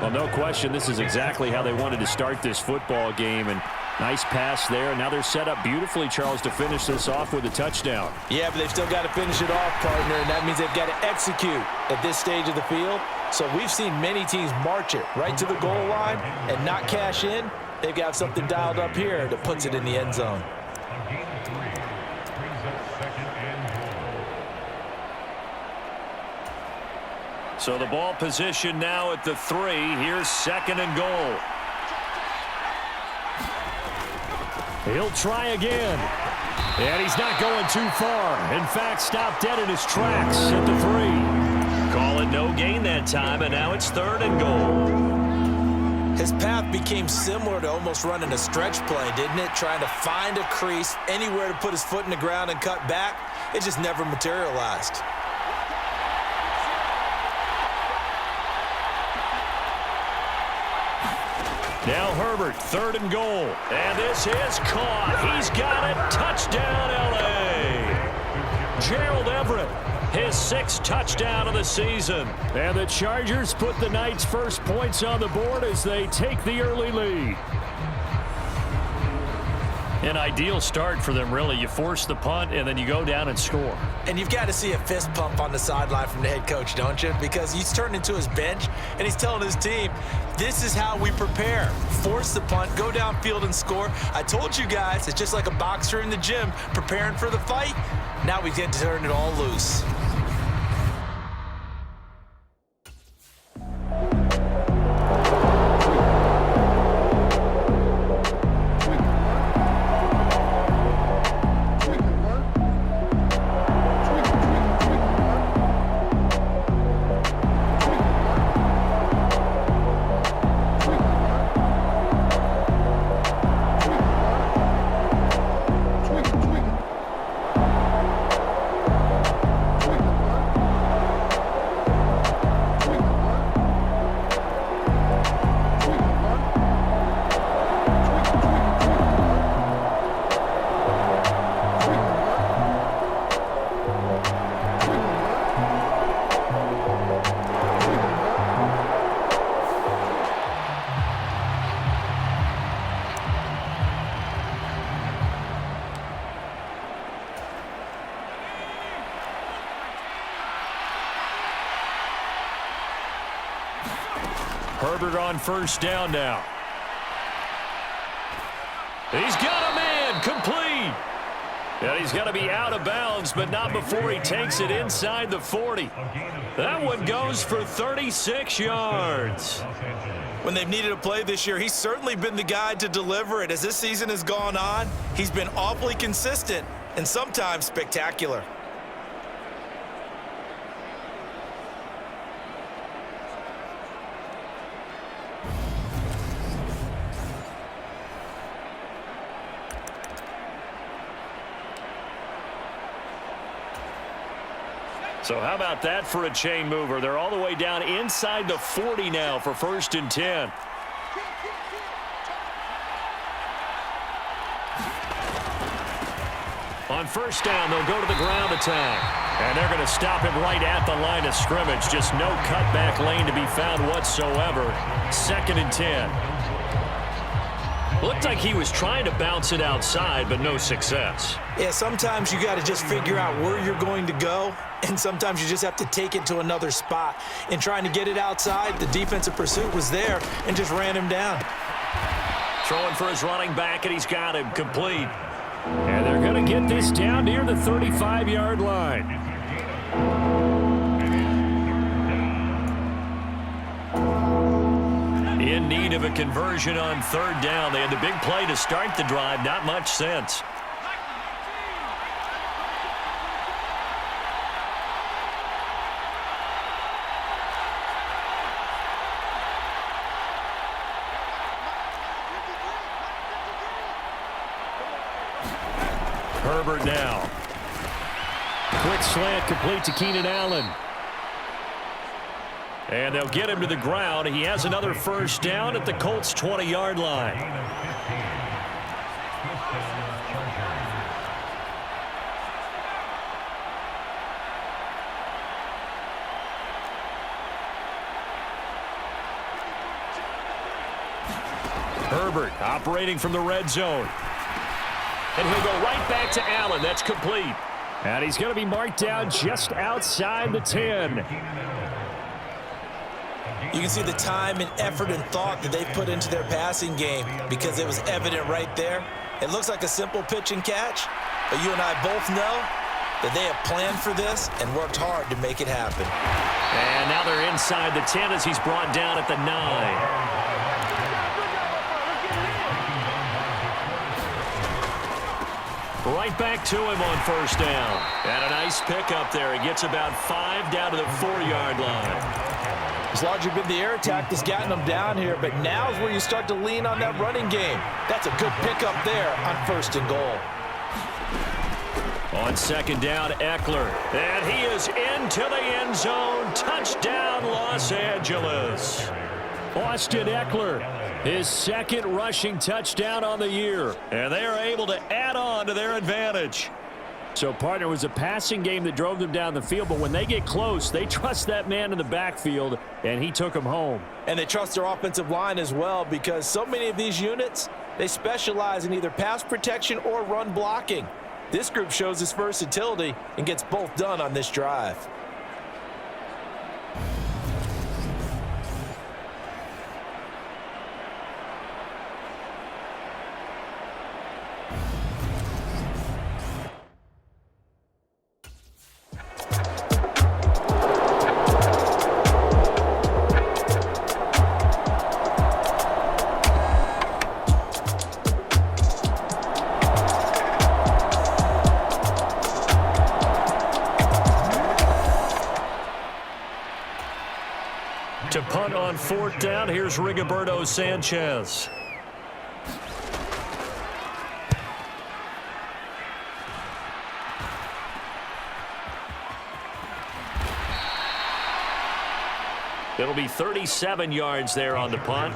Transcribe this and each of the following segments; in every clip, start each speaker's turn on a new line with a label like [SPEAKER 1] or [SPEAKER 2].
[SPEAKER 1] Well, no question, this is exactly how they wanted to start this football game. And nice pass there. Now they're set up beautifully, Charles, to finish this off with a touchdown.
[SPEAKER 2] Yeah, but they've still got to finish it off, partner, and that means they've got to execute at this stage of the field. So we've seen many teams march it right to the goal line and not cash in. They've got something dialed up here that puts it in the end zone.
[SPEAKER 1] So the ball position now at the 3. Here's 2nd and goal. He'll try again. And he's not going too far. In fact, stopped dead in his tracks at the 3. Call it no gain that time, and now it's 3rd and goal.
[SPEAKER 2] His path became similar to almost running a stretch play, didn't it? Trying to find a crease, anywhere to put his foot in the ground and cut back. It just never materialized.
[SPEAKER 1] Now Herbert, 3rd and goal. And this is caught. He's got it. Touchdown, L.A. Gerald Everett, his 6th touchdown of the season. And the Chargers put the night's first points on the board as they take the early lead. An ideal start for them, really. You force the punt, and then you go down and score.
[SPEAKER 2] And you've got to see a fist pump on the sideline from the head coach, don't you? Because he's turned into his bench, and he's telling his team, this is how we prepare. Force the punt, go downfield and score. I told you guys, it's just like a boxer in the gym preparing for the fight. Now we get to turn it all loose.
[SPEAKER 1] Herbert on 1st down now. He's got a man, complete. And he's going to be out of bounds, but not before he takes it inside the 40. That one goes for 36 yards.
[SPEAKER 2] When they've needed a play this year, he's certainly been the guy to deliver it. As this season has gone on, he's been awfully consistent and sometimes spectacular.
[SPEAKER 1] So how about that for a chain mover? They're all the way down inside the 40 now for 1st and 10. On 1st down, they'll go to the ground attack. And they're going to stop him right at the line of scrimmage. Just no cutback lane to be found whatsoever. 2nd and 10. Looked like he was trying to bounce it outside, but no success.
[SPEAKER 2] Yeah, sometimes you got to just figure out where you're going to go, and sometimes you just have to take it to another spot. In trying to get it outside, the defensive pursuit was there and just ran him down.
[SPEAKER 1] Throwing for his running back, and he's got him complete. And they're going to get this down near the 35-yard line. In need of a conversion on 3rd down. They had the big play to start the drive. Not much sense. Herbert now. Quick slant complete to Keenan Allen. And they'll get him to the ground. He has another 1st down at the Colts' 20-yard line. Herbert operating from the red zone. And he'll go right back to Allen. That's complete. And he's going to be marked down just outside the 10.
[SPEAKER 2] You can see the time and effort and thought that they've put into their passing game because it was evident right there. It looks like a simple pitch and catch, but you and I both know that they have planned for this and worked hard to make it happen.
[SPEAKER 1] And now they're inside the 10 as he's brought down at the 9. Right back to him on first down. And a nice pickup there. He gets about 5 down to the 4-yard line.
[SPEAKER 2] It's largely been the air attack that's gotten them down here, but now is where you start to lean on that running game. That's a good pickup there on first and goal.
[SPEAKER 1] On second down, Eckler. And he is into the end zone. Touchdown, Los Angeles. Austin Eckler, his second rushing touchdown on the year. And they are able to add on to their advantage. So, partner, it was a passing game that drove them down the field, but when they get close, they trust that man in the backfield, and he took them home.
[SPEAKER 2] And they trust their offensive line as well because so many of these units, they specialize in either pass protection or run blocking. This group shows its versatility and gets both done on this drive.
[SPEAKER 1] To punt on fourth down, here's Rigoberto Sanchez. It'll be 37 yards there on the punt.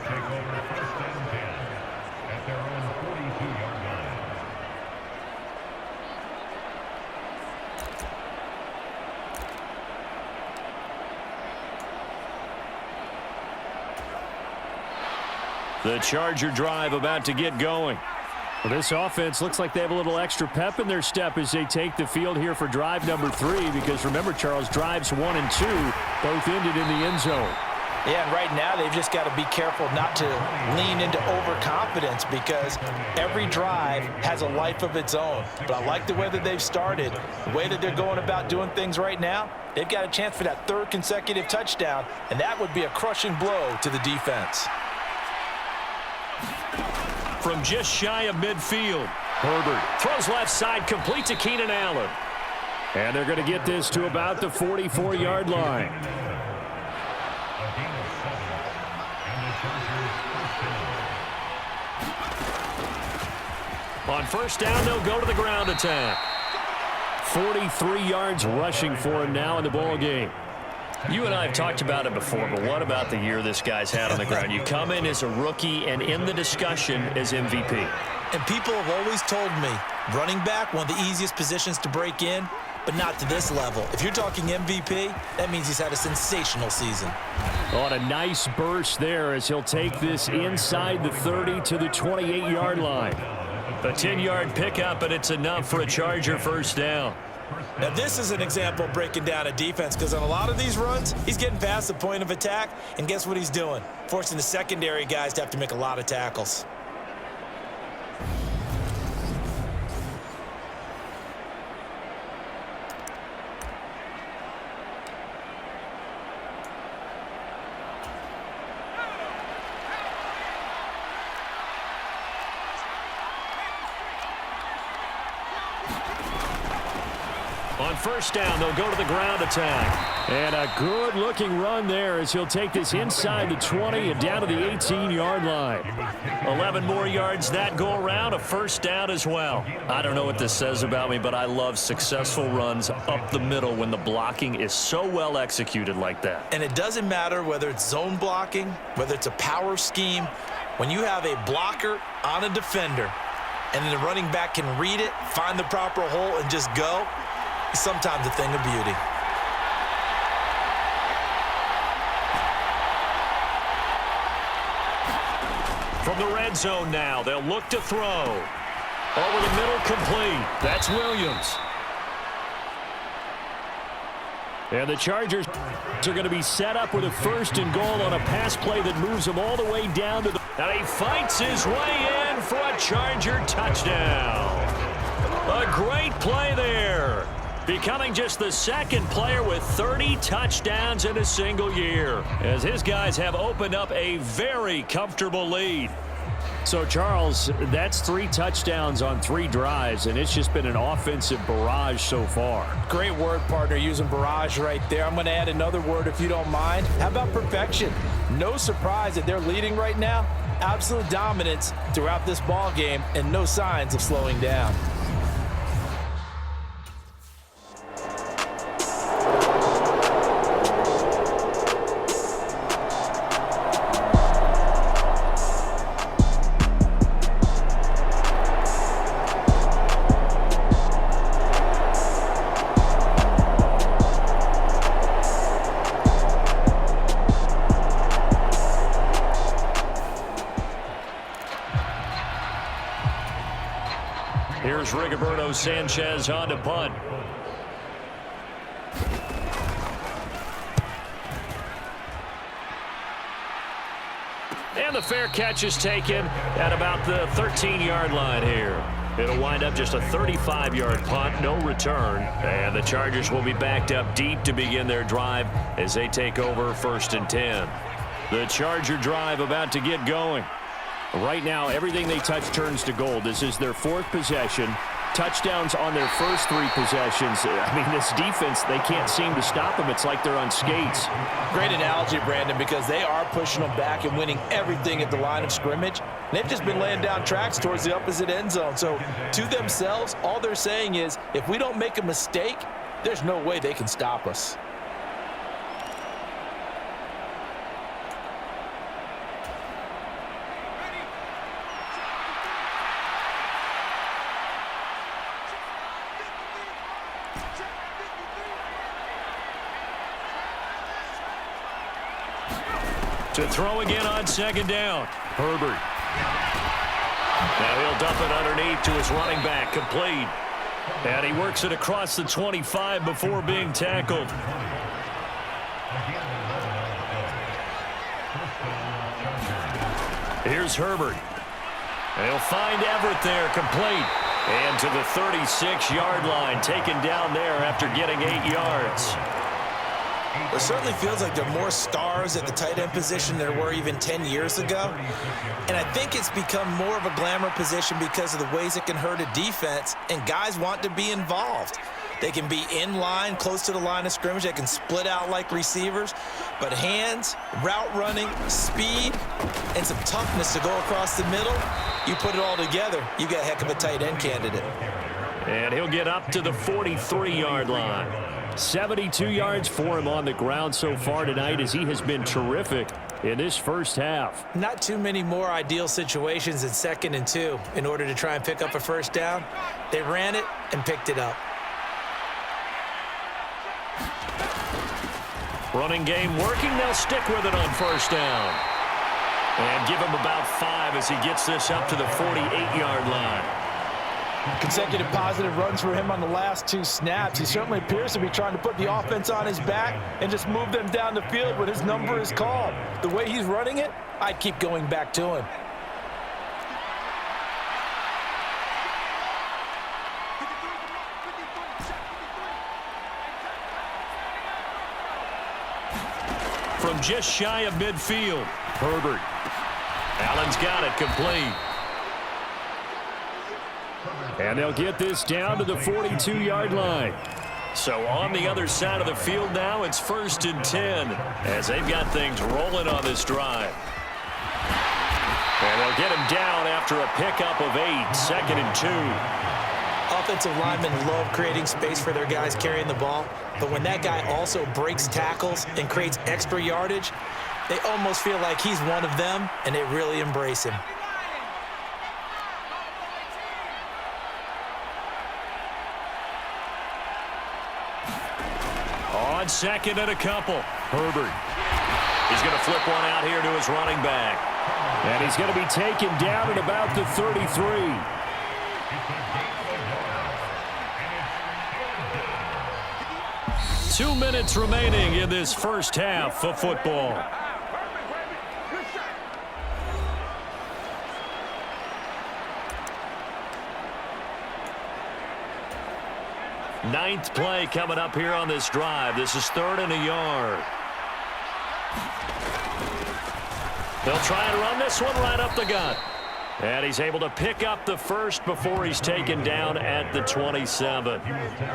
[SPEAKER 1] The Charger drive about to get going. Well, this offense looks like they have a little extra pep in their step as they take the field here for drive number 3 because remember, Charles, drives 1 and 2 both ended in the end zone.
[SPEAKER 2] Yeah, and right now they've just got to be careful not to lean into overconfidence because every drive has a life of its own. But I like the way that they've started, the way that they're going about doing things right now. They've got a chance for that 3rd consecutive touchdown, and that would be a crushing blow to the defense.
[SPEAKER 1] From just shy of midfield, Herbert throws left side, complete to Keenan Allen. And they're going to get this to about the 44-yard line. On first down, they'll go to the ground attack. 43 yards rushing for him now in the ball game. You and I have talked about it before, but what about the year this guy's had on the ground? You come in as a rookie and in the discussion as MVP.
[SPEAKER 2] And people have always told me, running back, one of the easiest positions to break in, but not to this level. If you're talking MVP, that means he's had a sensational season.
[SPEAKER 1] On a nice burst there as he'll take this inside the 30 to the 28-yard line. A 10-yard pickup, and it's enough for a Charger first down.
[SPEAKER 2] Now, this is an example of breaking down a defense because on a lot of these runs, he's getting past the point of attack, and guess what he's doing? Forcing the secondary guys to have to make a lot of tackles.
[SPEAKER 1] On first down, they'll go to the ground attack. And a good-looking run there as he'll take this inside the 20 and down to the 18-yard line. 11 more yards that go around, a first down as well. I don't know what this says about me, but I love successful runs up the middle when the blocking is so well executed like that.
[SPEAKER 2] And it doesn't matter whether it's zone blocking, whether it's a power scheme. When you have a blocker on a defender and then the running back can read it, find the proper hole, and just go, it's sometimes a thing of beauty.
[SPEAKER 1] From the red zone now, they'll look to throw. Over the middle, complete. That's Williams. And the Chargers are going to be set up with a 1st and goal on a pass play that moves them all the way down to the... And he fights his way in for a Charger touchdown. A great play there. Becoming just the 2nd player with 30 touchdowns in a single year, as his guys have opened up a very comfortable lead. So, Charles, that's 3 touchdowns on 3 drives, and it's just been an offensive barrage so far.
[SPEAKER 2] Great word, partner, using barrage right there. I'm going to add another word if you don't mind. How about perfection? No surprise that they're leading right now. Absolute dominance throughout this ball game and no signs of slowing down.
[SPEAKER 1] Here's Rigoberto Sanchez on to punt. And the fair catch is taken at about the 13-yard line here. It'll wind up just a 35-yard punt, no return. And the Chargers will be backed up deep to begin their drive as they take over 1st and 10. The Charger drive about to get going. Right now, everything they touch turns to gold. This is their 4th possession. Touchdowns on their first 3 possessions. I mean, this defense, they can't seem to stop them. It's like they're on skates.
[SPEAKER 2] Great analogy, Brandon, because they are pushing them back and winning everything at the line of scrimmage. They've just been laying down tracks towards the opposite end zone. So, to themselves, all they're saying is, if we don't make a mistake, there's no way they can stop us.
[SPEAKER 1] To throw again on 2nd down. Herbert. Now he'll dump it underneath to his running back, complete. And he works it across the 25 before being tackled. Here's Herbert. And he'll find Everett there, complete. And to the 36-yard line, taken down there after getting 8 yards.
[SPEAKER 2] It certainly feels like there are more stars at the tight end position than there were even 10 years ago. And I think it's become more of a glamour position because of the ways it can hurt a defense, and guys want to be involved. They can be in line, close to the line of scrimmage. They can split out like receivers. But hands, route running, speed, and some toughness to go across the middle, you put it all together, you got a heck of a tight end candidate.
[SPEAKER 1] And he'll get up to the 43-yard line. 72 yards for him on the ground so far tonight, as he has been terrific in this first half.
[SPEAKER 2] Not too many more ideal situations in 2nd and 2 in order to try and pick up a 1st down. They ran it and picked it up.
[SPEAKER 1] Running game working. They'll stick with it on 1st down. And give him about 5 as he gets this up to the 48-yard line.
[SPEAKER 2] Consecutive positive runs for him on the last 2 snaps. He certainly appears to be trying to put the offense on his back and just move them down the field when his number is called. The way he's running it, I'd keep going back to him.
[SPEAKER 1] From just shy of midfield, Herbert. Allen's got it, complete. And they'll get this down to the 42-yard line. So on the other side of the field now, it's 1st and 10 as they've got things rolling on this drive. And they'll get him down after a pickup of 8, 2nd and 2.
[SPEAKER 2] Offensive linemen love creating space for their guys carrying the ball, but when that guy also breaks tackles and creates extra yardage, they almost feel like he's one of them, and they really embrace him.
[SPEAKER 1] On 2nd and a couple, Herbert. He's going to flip one out here to his running back.
[SPEAKER 3] And he's going to be taken down at about the 33.
[SPEAKER 1] 2 minutes remaining in this first half of football. Ninth play coming up here on this drive. This is 3rd and a yard. They'll try and run this one right up the gut. And he's able to pick up the first before he's taken down at the 27.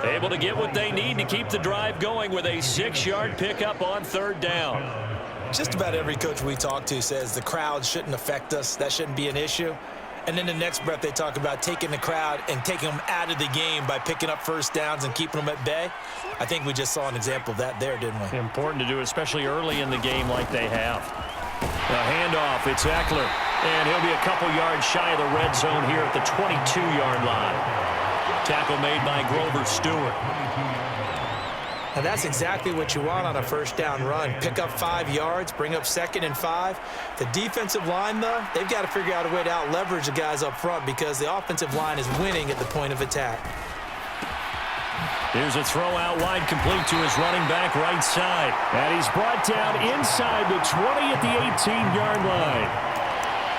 [SPEAKER 1] Able to get what they need to keep the drive going with a 6-yard pickup on 3rd down.
[SPEAKER 2] Just about every coach we talk to says the crowd shouldn't affect us. That shouldn't be an issue. And then the next breath they talk about taking the crowd and taking them out of the game by picking up first downs and keeping them at bay. I think we just saw an example of that there, didn't we?
[SPEAKER 1] Important to do, especially early in the game like they have. The handoff, it's Eckler. And he'll be a couple yards shy of the red zone here at the 22-yard line. Tackle made by Grover Stewart.
[SPEAKER 2] And that's exactly what you want on a first down run. Pick up 5 yards, bring up 2nd and 5. The defensive line, though, they've got to figure out a way to out-leverage the guys up front because the offensive line is winning at the point of attack.
[SPEAKER 1] Here's a throw out wide, complete to his running back right side.
[SPEAKER 3] And he's brought down inside the 20 at the 18-yard line.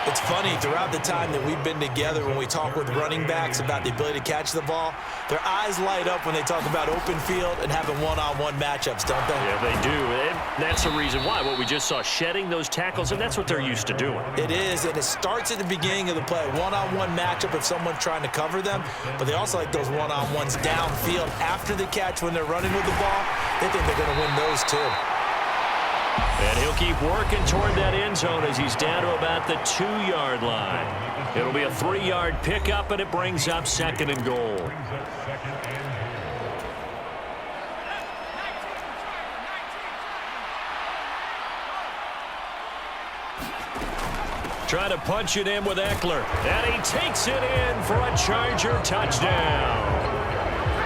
[SPEAKER 2] It's funny, throughout the time that we've been together, when we talk with running backs about the ability to catch the ball, their eyes light up when they talk about open field and having one-on-one matchups, don't they?
[SPEAKER 1] Yeah, they do. And that's the reason why. What we just saw, shedding those tackles, and that's what they're used to doing.
[SPEAKER 2] It is, and it starts at the beginning of the play. One-on-one matchup if someone's trying to cover them, but they also like those one-on-ones downfield after the catch when they're running with the ball. They think they're going to win those too.
[SPEAKER 1] And he'll keep working toward that end zone as he's down to about the 2-yard line. It'll be a 3-yard pickup, and it brings up 2nd and goal. Trying to punch it in with Eckler. And he takes it in for a Charger touchdown.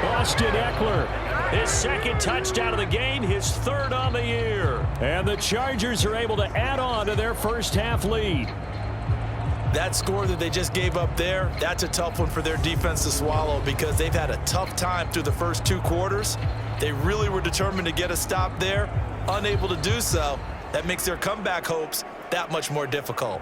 [SPEAKER 1] Austin Eckler, his 2nd touchdown of the game, his 3rd on the year. And the Chargers are able to add on to their first half lead.
[SPEAKER 2] That score that they just gave up there, that's a tough one for their defense to swallow because they've had a tough time through the first 2 quarters. They really were determined to get a stop there, unable to do so. That makes their comeback hopes that much more difficult.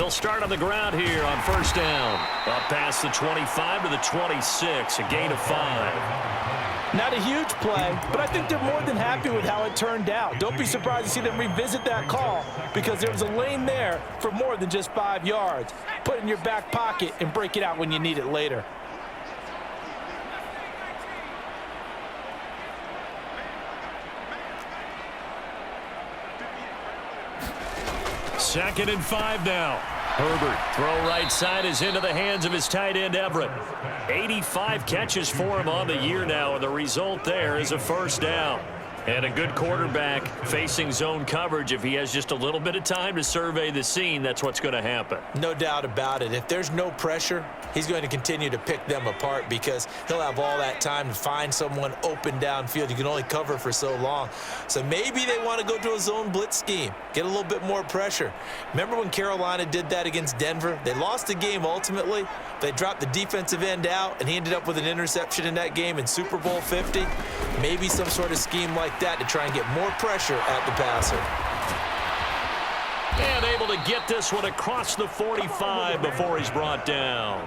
[SPEAKER 1] They'll start on the ground here on first down. Up past the 25 to the 26, a gain of 5.
[SPEAKER 4] Not a huge play, but I think they're more than happy with how it turned out. Don't be surprised to see them revisit that call because there was a lane there for more than just 5 yards. Put it in your back pocket and break it out when you need it later.
[SPEAKER 1] Second and 5 now. Herbert, throw right side is into the hands of his tight end Everett. 85 catches for him on the year now, and the result there is a first down. And a good quarterback facing zone coverage. If he has just a little bit of time to survey the scene, that's what's going to happen.
[SPEAKER 2] No doubt about it. If there's no pressure, he's going to continue to pick them apart because he'll have all that time to find someone open downfield. You can only cover for so long. So maybe they want to go to a zone blitz scheme, get a little bit more pressure. Remember when Carolina did that against Denver? They lost the game ultimately. They dropped the defensive end out, and he ended up with an interception in that game in Super Bowl 50. Maybe some sort of scheme like that to try and get more pressure at the passer.
[SPEAKER 1] And able to get this one across the 45 before he's brought down.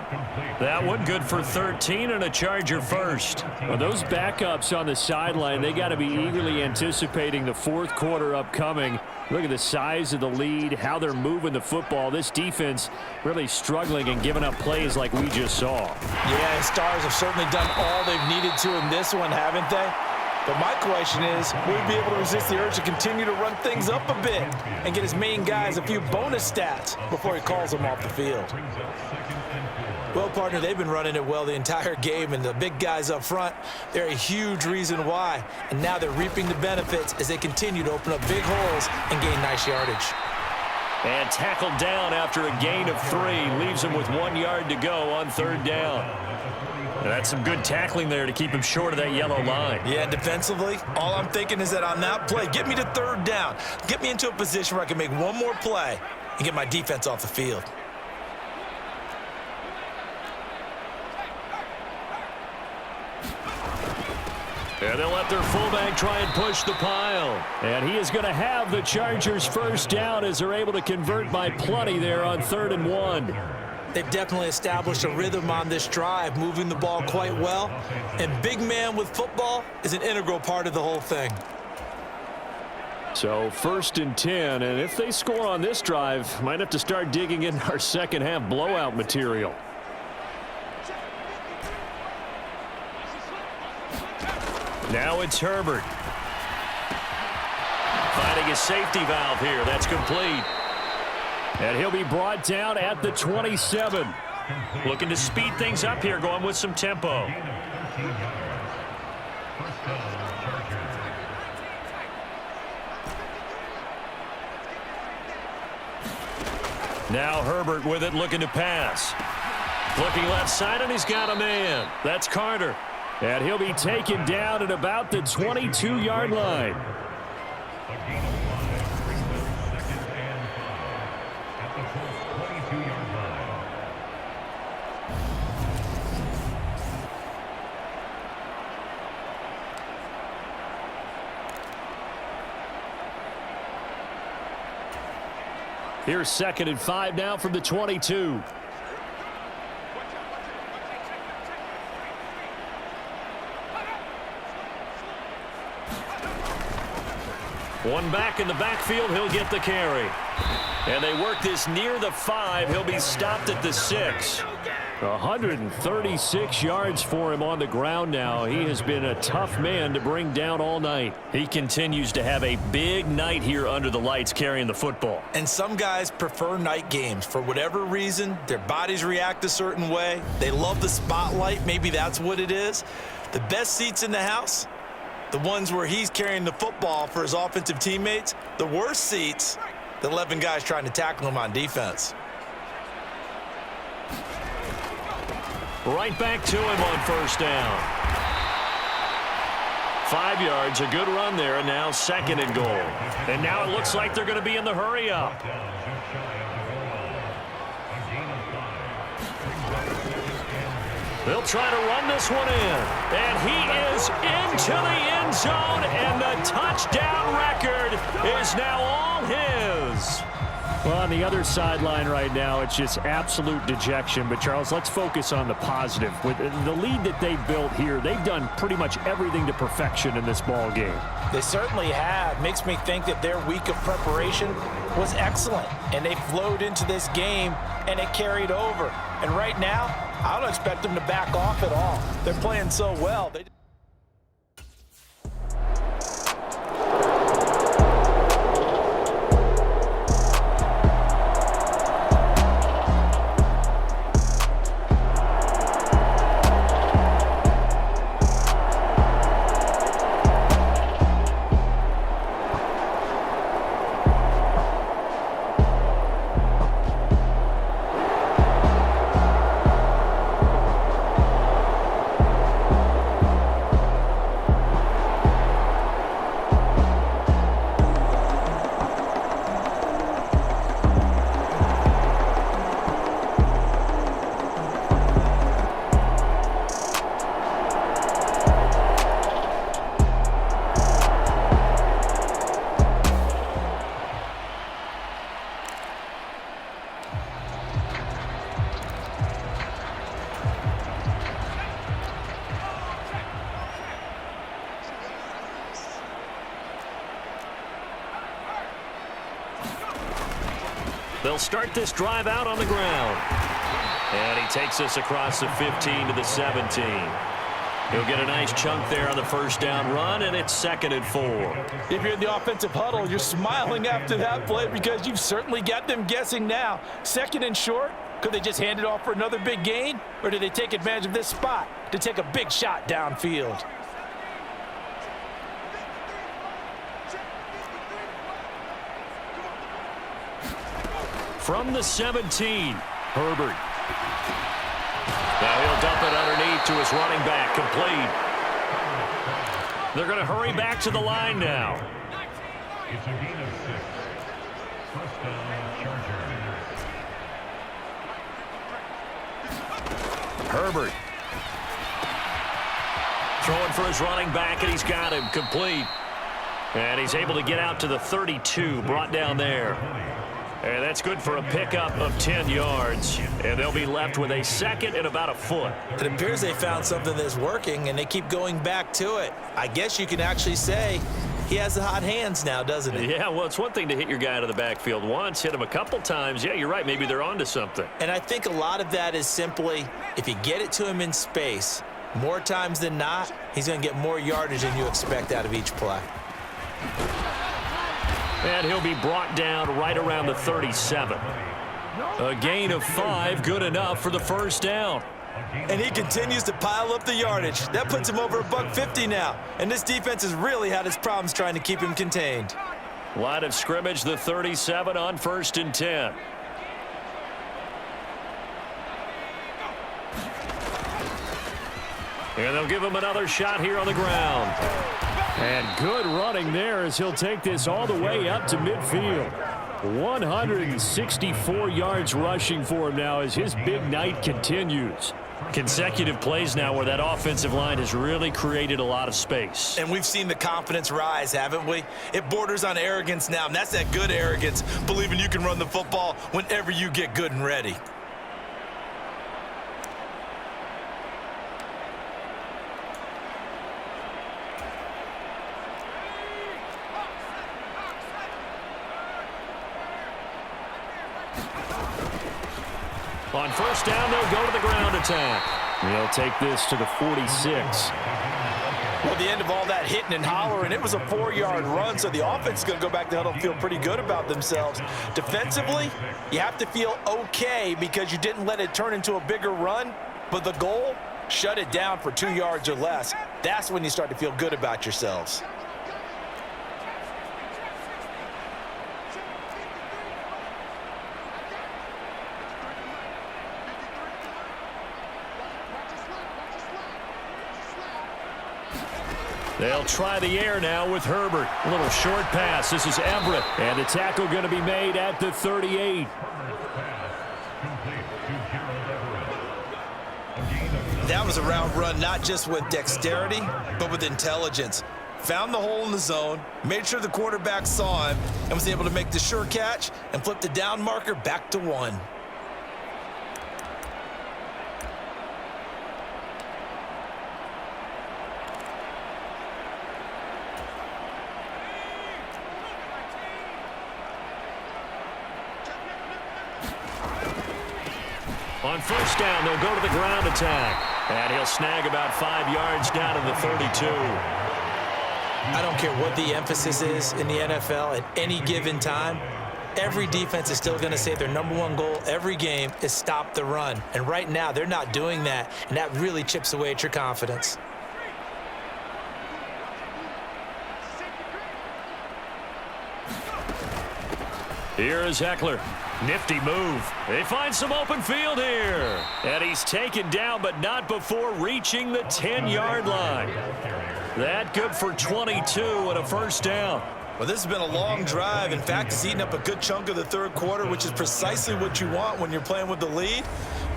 [SPEAKER 1] That one good for 13 and a Charger first.
[SPEAKER 3] Well, those backups on the sideline, they got to be eagerly anticipating the fourth quarter upcoming. Look at the size of the lead, how they're moving the football. This defense really struggling and giving up plays like we just saw.
[SPEAKER 4] Yeah, Stars have certainly done all they've needed to in this one, haven't they? But my question is, will he be able to resist the urge to continue to run things up a bit and get his main guys a few bonus stats before he calls them off the field?
[SPEAKER 2] Well, partner, they've been running it well the entire game, and the big guys up front, they're a huge reason why. And now they're reaping the benefits as they continue to open up big holes and gain nice yardage.
[SPEAKER 1] And tackled down after a gain of 3. Leaves him with 1 yard to go on third down. And that's some good tackling there to keep him short of that yellow line.
[SPEAKER 2] Yeah, defensively, all I'm thinking is that on that play, get me to third down. Get me into a position where I can make one more play and get my defense off the field.
[SPEAKER 1] And they'll let their fullback try and push the pile.
[SPEAKER 3] And he is going to have the Chargers first down as they're able to convert by plenty there on 3rd and 1.
[SPEAKER 2] They've definitely established a rhythm on this drive, moving the ball quite well. And big man with football is an integral part of the whole thing.
[SPEAKER 3] So 1st and 10, and if they score on this drive, might have to start digging in our second half blowout material.
[SPEAKER 1] Now it's Herbert. Finding a safety valve here. That's complete.
[SPEAKER 3] And he'll be brought down at the 27.
[SPEAKER 1] Looking to speed things up here, going with some tempo. Now Herbert with it, looking to pass. Looking left side, and he's got a man. That's Carter.
[SPEAKER 3] And he'll be taken down at about the 22-yard line. Here's 2nd and 5 now from the 22.
[SPEAKER 1] One back in the backfield, he'll get the carry. And they work this near the 5. He'll be stopped at the 6.
[SPEAKER 3] 136 yards for him on the ground now. He has been a tough man to bring down all night.
[SPEAKER 1] He continues to have a big night here under the lights carrying the football.
[SPEAKER 2] And some guys prefer night games. For whatever reason, their bodies react a certain way. They love the spotlight. Maybe that's what it is. The best seats in the house, the ones where he's carrying the football for his offensive teammates. The worst seats, the 11 guys trying to tackle him on defense.
[SPEAKER 1] Right back to him on first down. 5 yards, a good run there, and now 2nd and goal. And now it looks like they're going to be in the hurry up. They'll try to run this one in. And he is into the end zone, and the touchdown record is now all his.
[SPEAKER 3] Well, on the other sideline right now, it's just absolute dejection. But, Charles, let's focus on the positive. With the lead that they built here, they've done pretty much everything to perfection in this ball game.
[SPEAKER 4] They certainly have. Makes me think that their week of preparation was excellent. And they flowed into this game, and it carried over. And right now, I don't expect them to back off at all. They're playing so well.
[SPEAKER 1] They'll start this drive out on the ground. And he takes us across the 15 to the 17. He'll get a nice chunk there on the first down run, and it's 2nd and 4.
[SPEAKER 4] If you're in the offensive huddle, you're smiling after that play because you've certainly got them guessing now. 2nd and short, could they just hand it off for another big gain? Or do they take advantage of this spot to take a big shot downfield?
[SPEAKER 1] From the 17, Herbert. Now he'll dump it underneath to his running back, complete. They're going to hurry back to the line now.
[SPEAKER 5] It's a gain of 6. First down, Chargers.
[SPEAKER 1] Herbert. Throwing for his running back, and he's got him, complete. And he's able to get out to the 32, brought down there. And that's good for a pickup of 10 yards. And they'll be left with a 2nd and about a foot.
[SPEAKER 2] It appears they found something that's working, and they keep going back to it. I guess you can actually say he has the hot hands now, doesn't he?
[SPEAKER 1] Yeah, well, it's one thing to hit your guy out of the backfield once, hit him a couple times. Yeah, you're right. Maybe they're onto something.
[SPEAKER 2] And I think a lot of that is simply if you get it to him in space, more times than not, he's going to get more yardage than you expect out of each play.
[SPEAKER 1] And he'll be brought down right around the 37. A gain of 5, good enough for the first down.
[SPEAKER 2] And he continues to pile up the yardage. That puts him over $150 now. And this defense has really had its problems trying to keep him contained.
[SPEAKER 1] Line of scrimmage, the 37 on 1st and 10. And they'll give him another shot here on the ground.
[SPEAKER 3] And good running there as he'll take this all the way up to midfield. 164 yards rushing for him now as his big night continues.
[SPEAKER 1] Consecutive plays now where that offensive line has really created a lot of space.
[SPEAKER 2] And we've seen the confidence rise, haven't we? It borders on arrogance now, and that's that good arrogance, believing you can run the football whenever you get good and ready.
[SPEAKER 1] On first down, they'll go to the ground attack.
[SPEAKER 3] They'll take this to the 46.
[SPEAKER 4] Well, the end of all that hitting and hollering, it was a 4-yard run, so the offense is going to go back to huddle and feel pretty good about themselves. Defensively, you have to feel okay because you didn't let it turn into a bigger run, but the goal, shut it down for 2 yards or less. That's when you start to feel good about yourselves.
[SPEAKER 1] They'll try the air now with Herbert. A little short pass. This is Everett.
[SPEAKER 3] And the tackle going to be made at the 38.
[SPEAKER 2] That was a route run not just with dexterity, but with intelligence. found the hole in the zone, made sure the quarterback saw him, and was able to make the sure catch and flip the down marker back to 1.
[SPEAKER 1] On first down, they'll go to the ground attack. And he'll snag about 5 yards down to the 32.
[SPEAKER 2] I don't care what the emphasis is in the NFL at any given time. Every defense is still going to say their number one goal every game is stop the run. And right now, they're not doing that, and that really chips away at your confidence.
[SPEAKER 1] Here is Eckler. Nifty move. They find some open field here. And he's taken down, but not before reaching the 10-yard line. That good for 22 and a first down.
[SPEAKER 2] Well, this has been a long drive. In fact, it's eaten up a good chunk of the third quarter, which is precisely what you want when you're playing with the lead.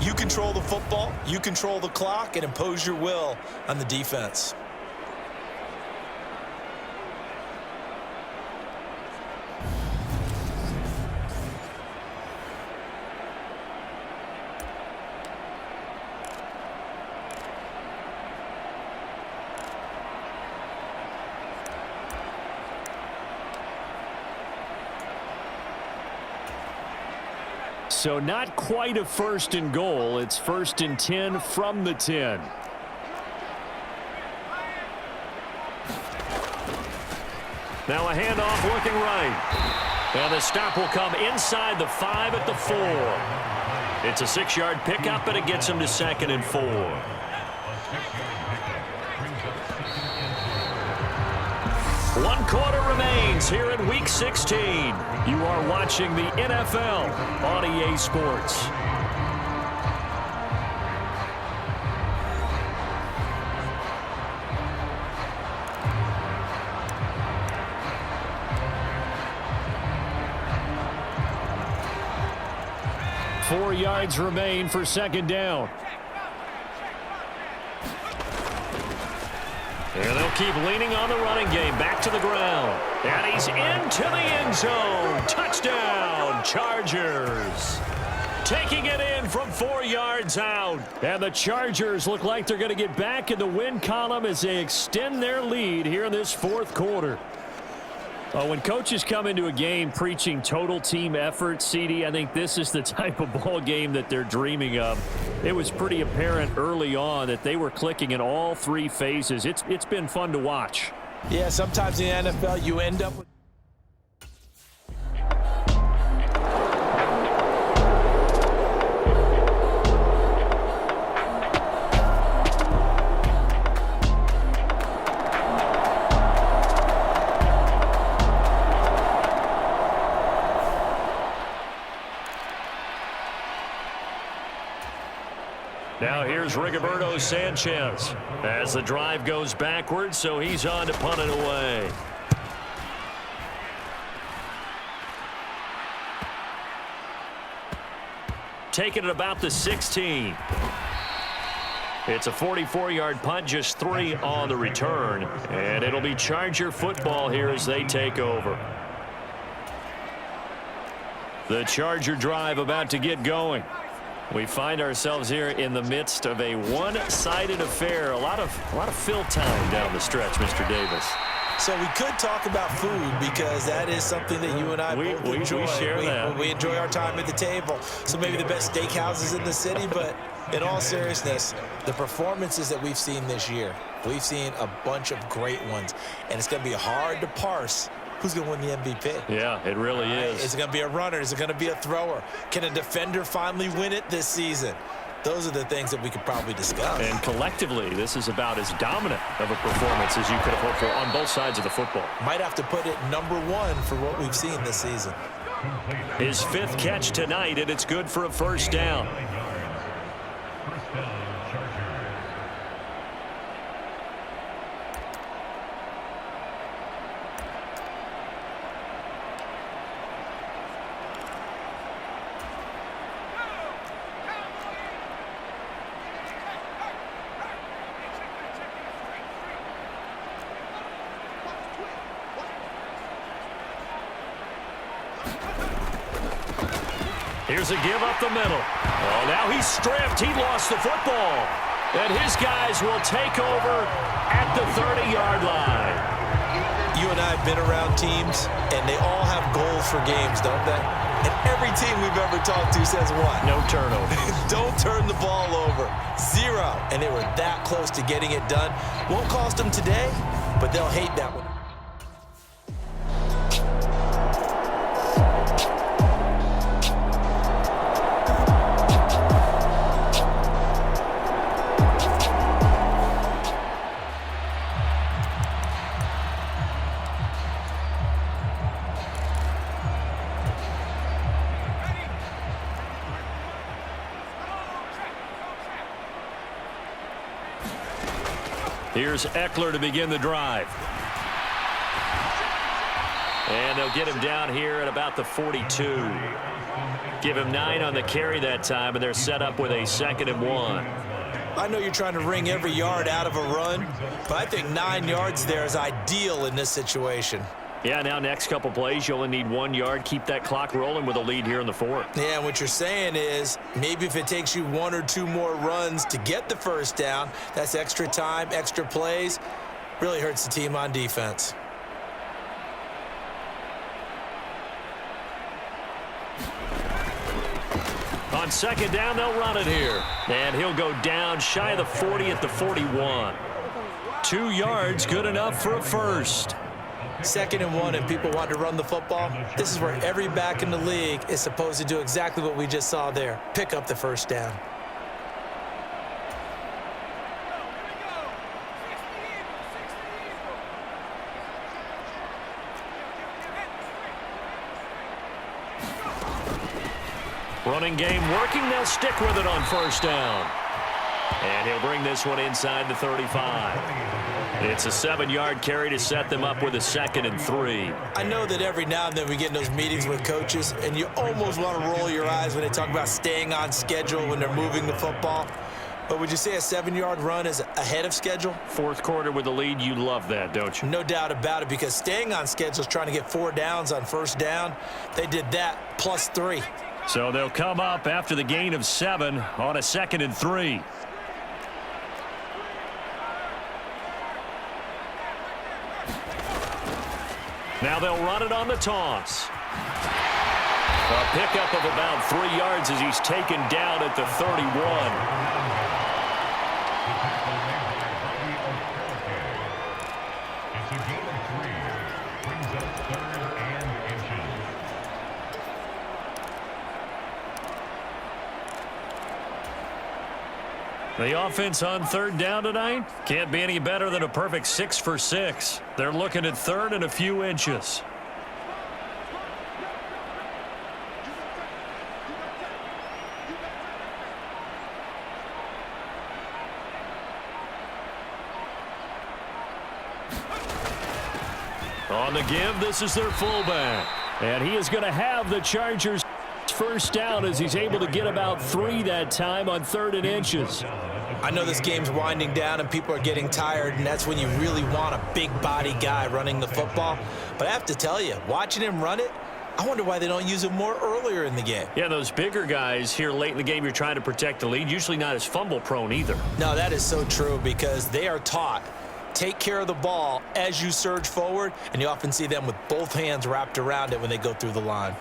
[SPEAKER 2] You control the football, you control the clock, and impose your will on the defense.
[SPEAKER 3] So not quite a first and goal. It's first and 10 from the 10.
[SPEAKER 1] Now a handoff looking right. And the stop will come inside the 5 at the 4. It's a 6-yard pickup, and it gets him to 2nd and 4. One quarter remains here in Week 16. You are watching the NFL on EA Sports.
[SPEAKER 3] Four yards remain for second down.
[SPEAKER 1] And they'll keep leaning on the running game. Back to the ground. And he's into the end zone. Touchdown, Chargers. Taking it in from 4 yards out.
[SPEAKER 3] And the Chargers look like they're going to get back in the win column as they extend their lead here in this fourth quarter. When coaches come into a game preaching total team effort, CD, I think this is the type of ball game that they're dreaming of. It was pretty apparent early on that they were clicking in all three phases. It's been fun to watch.
[SPEAKER 4] Yeah, sometimes in the NFL you end up with
[SPEAKER 1] Now here's Rigoberto Sanchez as the drive goes backwards, so he's on to punt it away. Taking it about the 16. It's a 44-yard punt, just 3 on the return, and it'll be Charger football here as they take over. The Charger drive about to get going. We find ourselves here in the midst of a one-sided affair. A lot of fill time down the stretch, Mr. Davis.
[SPEAKER 2] So we could talk about food because that is something that you and I both enjoy.
[SPEAKER 1] We share that.
[SPEAKER 2] We enjoy our time at the table. So maybe the best steakhouses in the city, but in all seriousness, the performances that we've seen this year, we've seen a bunch of great ones, and it's going to be hard to parse who's going to win the MVP.
[SPEAKER 1] Yeah, it really is.
[SPEAKER 2] Is it going to be a runner? Is it going to be a thrower? Can a defender finally win it this season? Those are the things that we could probably discuss.
[SPEAKER 1] And collectively, this is about as dominant of a performance as you could have hoped for on both sides of the football.
[SPEAKER 2] Might have to put it number 1 for what we've seen this season.
[SPEAKER 1] His 5th catch tonight, and it's good for a first down.
[SPEAKER 5] First down, Chargers.
[SPEAKER 1] Here's a give up the middle. Oh, now he's stripped. He lost the football. And his guys will take over at the 30-yard line.
[SPEAKER 2] You and I have been around teams, and they all have goals for games, don't they? And every team we've ever talked to says what?
[SPEAKER 1] No turnovers.
[SPEAKER 2] Don't turn the ball over. 0. And they were that close to getting it done. Won't cost them today, but they'll hate that one.
[SPEAKER 1] Here's Eckler to begin the drive. And they'll get him down here at about the 42. Give him 9 on the carry that time, and they're set up with a 2nd and 1.
[SPEAKER 2] I know you're trying to wring every yard out of a run, but I think 9 yards there is ideal in this situation.
[SPEAKER 1] Yeah, now next couple plays, you only need 1 yard. Keep that clock rolling with a lead here in the 4th.
[SPEAKER 2] Yeah, and what you're saying is maybe if it takes you 1 or 2 more runs to get the first down, that's extra time, extra plays. Really hurts the team on defense.
[SPEAKER 1] On 2nd down, they'll run it here. And he'll go down shy of the 40 at the 41. 2 yards, good enough for a first.
[SPEAKER 2] 2nd and 1, and people want to run the football. This is where every back in the league is supposed to do exactly what we just saw there. Pick up the first down.
[SPEAKER 1] Running game working. They'll stick with it on 1st down. And he'll bring this one inside the 35. It's a 7-yard carry to set them up with a 2nd and 3.
[SPEAKER 2] I know that every now and then we get in those meetings with coaches, and you almost want to roll your eyes when they talk about staying on schedule when they're moving the football. But would you say a 7-yard run is ahead of schedule?
[SPEAKER 1] 4th quarter with the lead, you love that, don't you?
[SPEAKER 2] No doubt about it, because staying on schedule is trying to get 4 downs on 1st down. They did that plus 3.
[SPEAKER 1] So they'll come up after the gain of 7 on a 2nd and 3. Now they'll run it on the toss. A pickup of about 3 yards as he's taken down at the 31.
[SPEAKER 5] It's a gain of 3. Brings up 3rd and inches.
[SPEAKER 1] The offense on 3rd down tonight can't be any better than a perfect 6 for 6. They're looking at 3rd and a few inches. On the give, this is their fullback. And he is going to have the Chargers' first down as he's able to get about 3 that time on 3rd and inches.
[SPEAKER 2] I know this game's winding down and people are getting tired, and that's when you really want a big body guy running the football. But I have to tell you, watching him run it, I wonder why they don't use him more earlier in the game.
[SPEAKER 1] Yeah, those bigger guys here late in the game, you're trying to protect the lead, usually not as fumble prone either.
[SPEAKER 2] No, that is so true, because they are taught take care of the ball as you surge forward, and you often see them with both hands wrapped around it when they go through the line.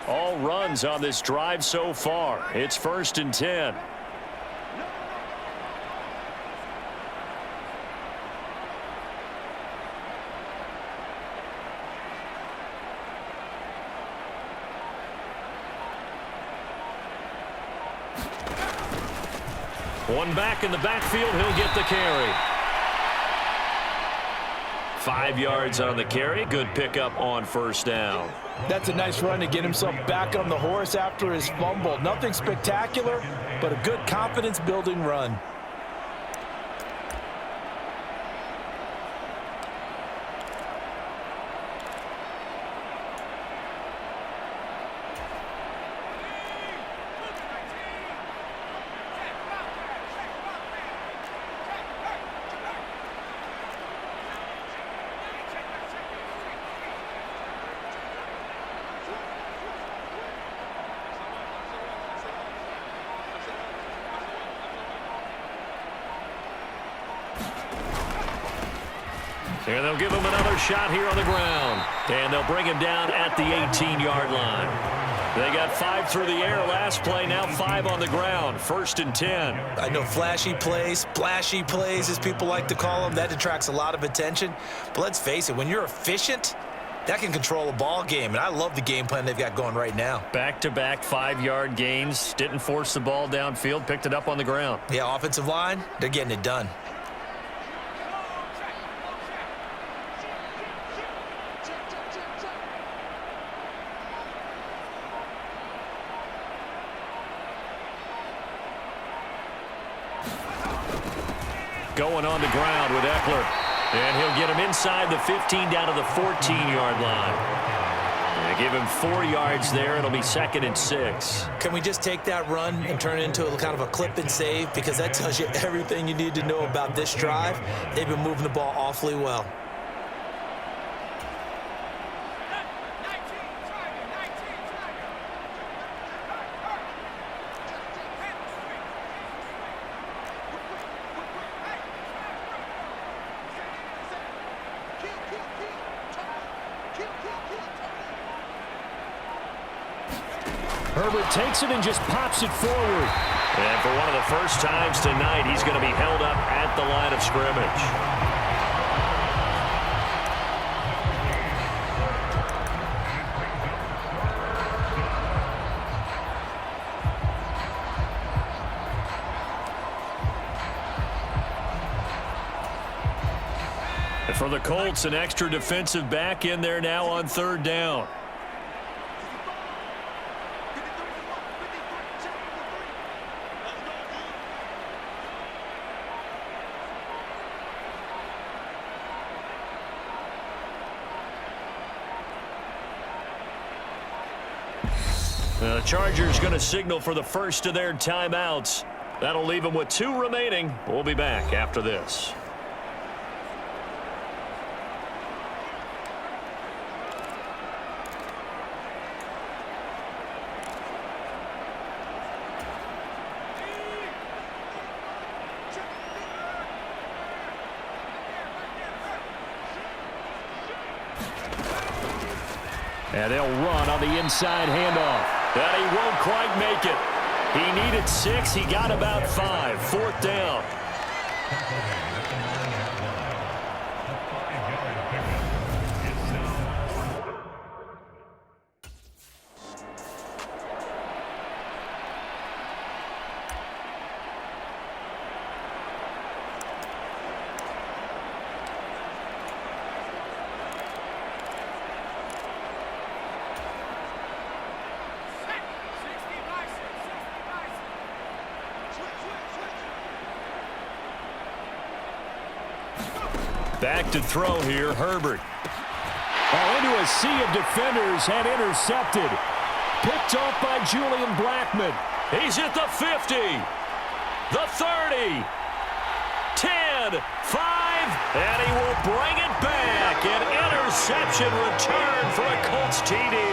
[SPEAKER 1] All runs on this drive so far. It's 1st and 10. One back in the backfield, he'll get the carry. 5 yards on the carry. Good pickup on 1st down.
[SPEAKER 4] That's a nice run to get himself back on the horse after his fumble. Nothing spectacular, but a good confidence-building run.
[SPEAKER 1] And they'll give him another shot here on the ground. And they'll bring him down at the 18-yard line. They got 5 through the air last play, now 5 on the ground. 1st and 10.
[SPEAKER 2] I know flashy plays, splashy plays, as people like to call them, that attracts a lot of attention. But let's face it, when you're efficient, that can control a ball game. And I love the game plan they've got going right now.
[SPEAKER 3] Back-to-back 5-yard gains. Didn't force the ball downfield. Picked it up on the ground.
[SPEAKER 2] Yeah, offensive line, they're getting it done.
[SPEAKER 3] Going on the ground with Eckler. And he'll get him inside the 15 down to the 14-yard line. And give him 4 yards there. It'll be 2nd and 6.
[SPEAKER 2] Can we just take that run and turn it into a kind of a clip and save? Because that tells you everything you need to know about this drive. They've been moving the ball awfully well.
[SPEAKER 3] Herbert takes it and just pops it forward.
[SPEAKER 1] And for one of the first times tonight, he's going to be held up at the line of scrimmage. And for the Colts, an extra defensive back in there now on 3rd down. The Chargers going to signal for the first of their timeouts. That'll leave them with 2 remaining. We'll be back after this.
[SPEAKER 3] And they'll run on the inside handoff.
[SPEAKER 1] But he won't quite make it. He needed 6. He got about 5. 4th down. Back to throw here, Herbert.
[SPEAKER 3] Into a sea of defenders and intercepted. Picked off by Julian Blackmon.
[SPEAKER 1] He's at the 50, the 30, 10, 5, and he will bring it back. An interception return for a Colts TD.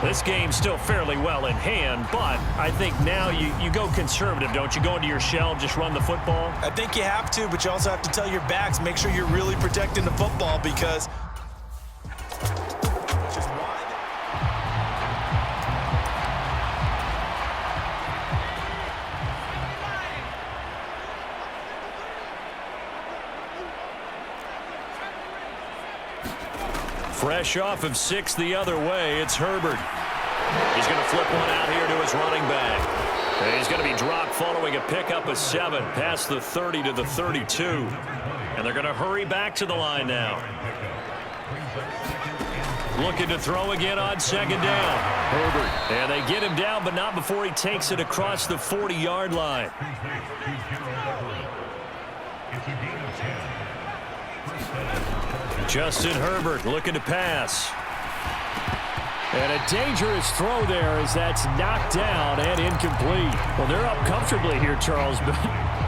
[SPEAKER 1] This game's still fairly well in hand, but I think now you go conservative, don't you? Go into your shell, just run the football?
[SPEAKER 2] I think you have to, but you also have to tell your backs, make sure you're really protecting the football because
[SPEAKER 1] fresh off of 6 the other way, it's Herbert. He's going to flip one out here to his running back. And he's going to be dropped following a pickup of 7 past the 30 to the 32. And they're going to hurry back to the line now. Looking to throw again on 2nd down. Herbert. And they get him down, but not before he takes it across the 40-yard line. Justin Herbert looking to pass.
[SPEAKER 3] And a dangerous throw there as that's knocked down and incomplete. Well, they're up comfortably here, Charles, but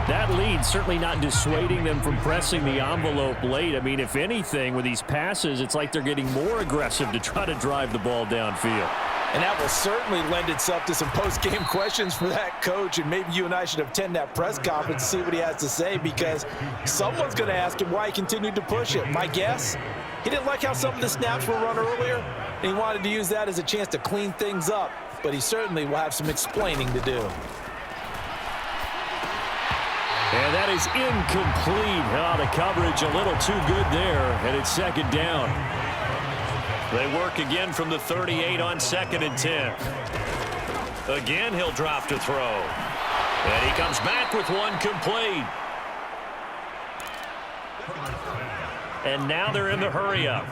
[SPEAKER 3] that lead certainly not dissuading them from pressing the envelope late. I mean, if anything, with these passes, it's like they're getting more aggressive to try to drive the ball downfield.
[SPEAKER 4] And that will certainly lend itself to some post-game questions for that coach, and maybe you and I should attend that press conference to see what he has to say, because someone's going to ask him why he continued to push it. My guess, he didn't like how some of the snaps were run earlier, and he wanted to use that as a chance to clean things up, but he certainly will have some explaining to do.
[SPEAKER 3] And that is incomplete. The coverage a little too good there, and it's second down.
[SPEAKER 1] They work again from the 38 on 2nd and 10. Again, he'll drop to throw. And he comes back with one complete. And now they're in the hurry-up.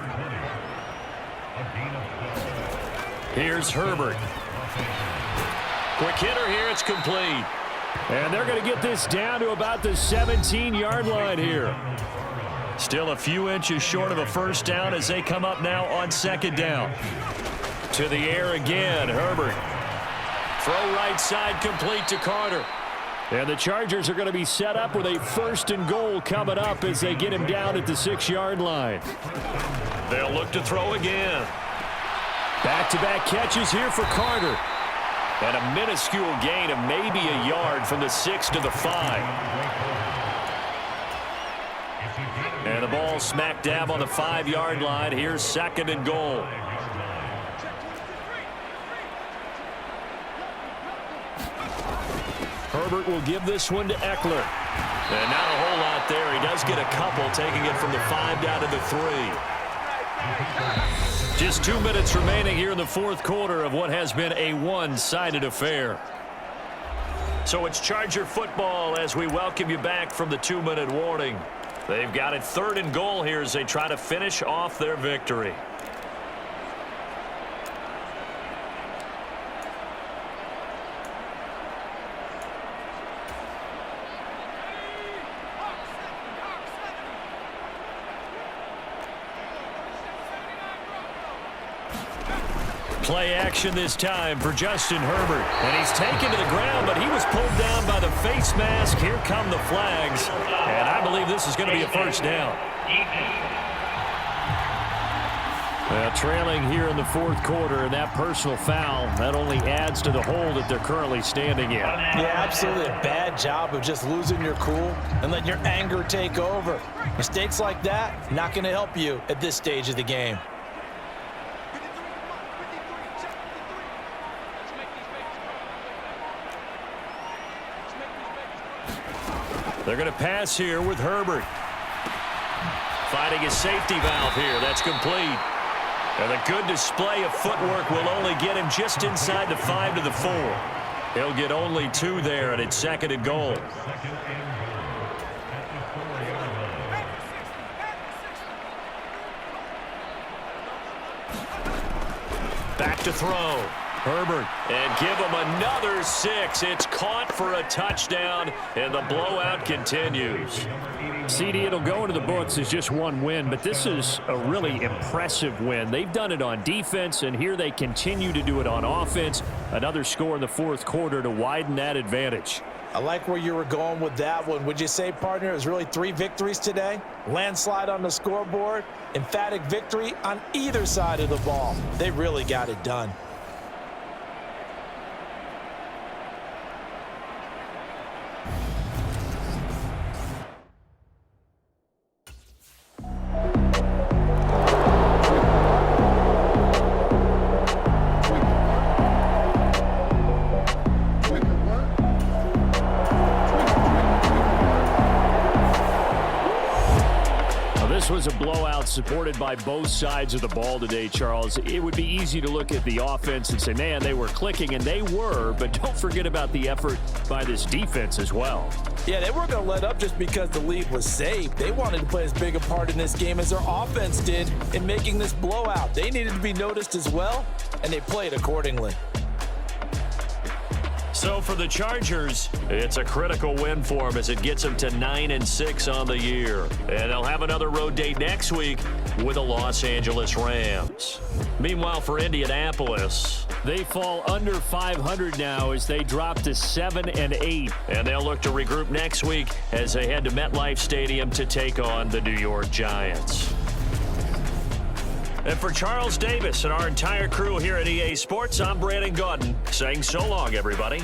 [SPEAKER 1] Here's Herbert. Quick hitter here, it's complete.
[SPEAKER 3] And they're going to get this down to about the 17-yard line here.
[SPEAKER 1] Still a few inches short of a first down as they come up now on 2nd down. To the air again, Herbert. Throw right side complete to Carter.
[SPEAKER 3] And the Chargers are going to be set up with a 1st and goal coming up as they get him down at the 6-yard line.
[SPEAKER 1] They'll look to throw again.
[SPEAKER 3] Back-to-back catches here for Carter.
[SPEAKER 1] And a minuscule gain of maybe a yard from the 6 to the 5. And the ball smack dab on the 5-yard line. Here's 2nd and goal.
[SPEAKER 3] Herbert will give this one to Eckler.
[SPEAKER 1] And not a whole lot there. He does get a couple, taking it from the 5 down to the 3. Just 2 minutes remaining here in the 4th quarter of what has been a one-sided affair. So it's Charger football as we welcome you back from the 2-minute warning. They've got it 3rd and goal here as they try to finish off their victory. Play action this time for Justin Herbert. And he's taken to the ground, but he was pulled down by the face mask. Here come the flags. And I believe this is going to be a first down.
[SPEAKER 3] Trailing here in the 4th quarter, and that personal foul, that only adds to the hole that they're currently standing in.
[SPEAKER 4] Yeah, absolutely a bad job of just losing your cool and letting your anger take over. Mistakes like that, not going to help you at this stage of the game.
[SPEAKER 1] They're going to pass here with Herbert. Finding a safety valve here. That's complete. And a good display of footwork will only get him just inside the 5 to the 4. He'll get only 2 there, and it's 2nd and goal. Back to throw. Herbert, and give him another 6. It's caught for a touchdown, and the blowout continues.
[SPEAKER 3] CD, it'll go into the books as just one win, but this is a really impressive win. They've done it on defense, and here they continue to do it on offense. Another score in the 4th quarter to widen that advantage.
[SPEAKER 4] I like where you were going with that one. Would you say, partner, it was really 3 victories today? Landslide on the scoreboard, emphatic victory on either side of the ball. They really got it done.
[SPEAKER 3] This was a blowout supported by both sides of the ball today, Charles. It would be easy to look at the offense and say, man, they were clicking, and they were, but don't forget about the effort by this defense as well.
[SPEAKER 4] Yeah, they weren't going to let up just because the lead was saved. They wanted to play as big a part in this game as their offense did in making this blowout. They needed to be noticed as well, and they played accordingly.
[SPEAKER 1] So for the Chargers, it's a critical win for them as it gets them to 9-6 on the year. And they'll have another road date next week with the Los Angeles Rams. Meanwhile, for Indianapolis,
[SPEAKER 3] they fall under 500 now as they drop to 7-8.
[SPEAKER 1] And they'll look to regroup next week as they head to MetLife Stadium to take on the New York Giants. And for Charles Davis and our entire crew here at EA Sports, I'm Brandon Gaudin saying so long, everybody.